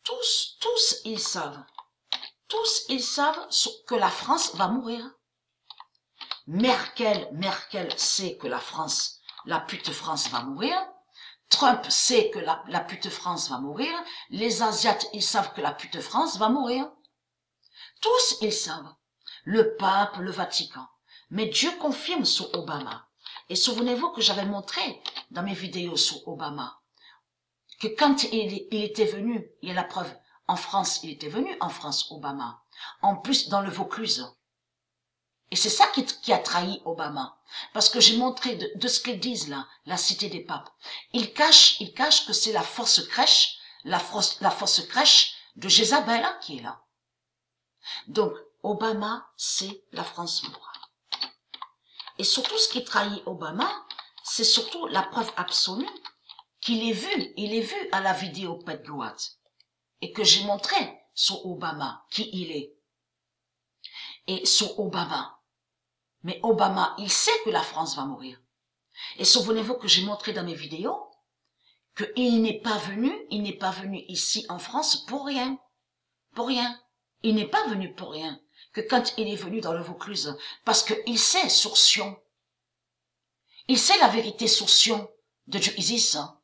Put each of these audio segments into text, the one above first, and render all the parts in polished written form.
tous, ils savent que la France va mourir. Merkel sait que la pute France va mourir. Trump sait que la pute France va mourir. Les Asiates, ils savent que la pute France va mourir. Tous, ils savent. Le pape, le Vatican. Mais Dieu confirme sur Obama. Et souvenez-vous que j'avais montré dans mes vidéos sur Obama que quand il était venu, il y a la preuve, en France, il était venu en France, Obama. En plus, dans le Vaucluse. Et c'est ça qui a trahi Obama. Parce que j'ai montré de ce qu'ils disent là, la cité des papes. Ils cachent que c'est la fausse crèche, la fausse crèche de Jézabel hein, qui est là. Donc, Obama, c'est la France mourra. Et surtout, ce qui trahit Obama, c'est surtout la preuve absolue qu'il est vu à la vidéo Petgoat. Et que j'ai montré sur Obama, qui il est. Et sur Obama. Mais Obama, il sait que la France va mourir. Et souvenez-vous que j'ai montré dans mes vidéos qu'il n'est pas venu ici en France pour rien. Pour rien. Il n'est pas venu pour rien. Que quand il est venu dans le Vaucluse, parce qu'il sait sur Sion. Il sait la vérité sur Sion de Dieu Isis, hein,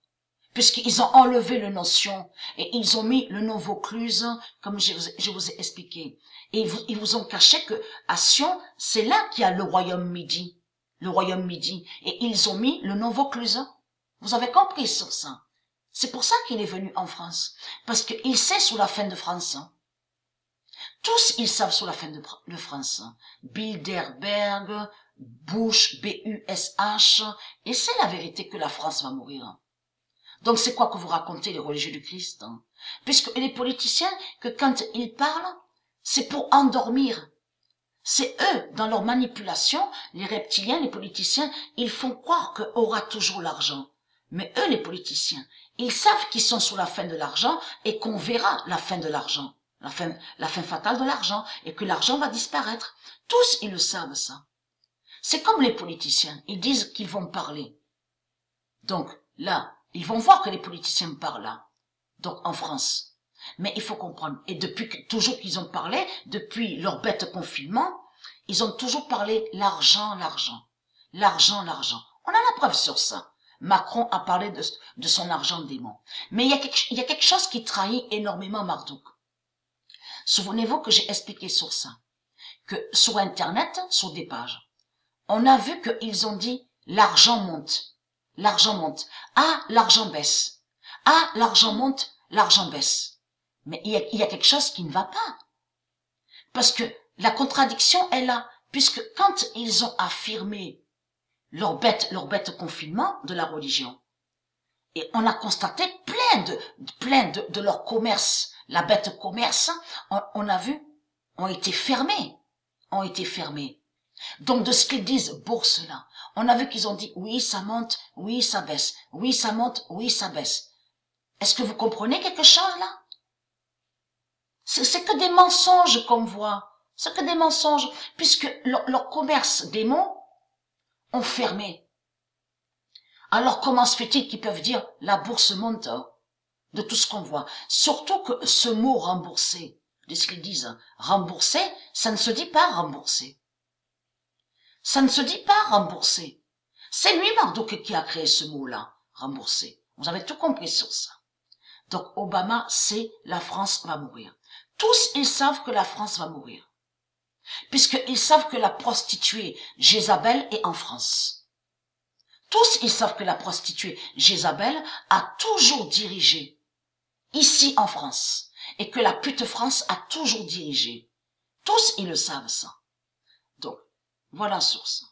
puisqu'ils ont enlevé le nom Sion et ils ont mis le nom Vaucluse, comme je vous ai expliqué. Et ils vous ont caché que à Sion, c'est là qu'il y a le royaume Midi. Le royaume Midi. Et ils ont mis le nom Vaucluse. Vous avez compris sur ça. C'est pour ça qu'il est venu en France. Parce qu'il sait sous la fin de France. Tous, ils savent sur la fin de France. Bilderberg, Bush, B-U-S-H. Et c'est la vérité que la France va mourir. Donc c'est quoi que vous racontez les religieux du Christ, hein? Puisque les politiciens, que quand ils parlent, c'est pour endormir. C'est eux, dans leur manipulation, les reptiliens, les politiciens, ils font croire qu'on aura toujours l'argent. Mais eux, les politiciens, ils savent qu'ils sont sous la fin de l'argent et qu'on verra la fin de l'argent, la fin fatale de l'argent, et que l'argent va disparaître. Tous, ils le savent, ça. C'est comme les politiciens, ils disent qu'ils vont parler. Donc, là, ils vont voir que les politiciens parlent là, donc en France. Mais il faut comprendre, et depuis toujours qu'ils ont parlé, depuis leur bête confinement, ils ont toujours parlé l'argent, l'argent, l'argent, l'argent. On a la preuve sur ça. Macron a parlé de son argent démon. Mais il y a quelque chose qui trahit énormément Marduk. Souvenez-vous que j'ai expliqué sur ça, que sur Internet, sur des pages, on a vu qu'ils ont dit l'argent monte. L'argent monte. Ah, l'argent baisse. Ah, l'argent monte, l'argent baisse. Mais il y a quelque chose qui ne va pas. Parce que la contradiction est là. Puisque quand ils ont affirmé leur bête confinement de la religion, et on a constaté plein de leur commerce, la bête commerce, on a vu, ont été fermés. Donc de ce qu'ils disent, bourse là, on a vu qu'ils ont dit oui ça monte, oui ça baisse, oui ça monte, oui ça baisse. Est-ce que vous comprenez quelque chose là? C'est que des mensonges qu'on voit, c'est que des mensonges, puisque leur commerce démon ont fermé. Alors comment se fait-il qu'ils peuvent dire la bourse monte hein, de tout ce qu'on voit? Surtout que ce mot rembourser, de ce qu'ils disent, rembourser, ça ne se dit pas rembourser. Ça ne se dit pas rembourser. C'est lui, Marduk, qui a créé ce mot-là, rembourser. Vous avez tout compris sur ça. Donc, Obama, c'est la France va mourir. Tous, ils savent que la France va mourir. Puisqu'ils savent que la prostituée Jézabel est en France. Tous, ils savent que la prostituée Jézabel a toujours dirigé ici en France. Et que la pute France a toujours dirigé. Tous, ils le savent, ça. Donc, voilà la source.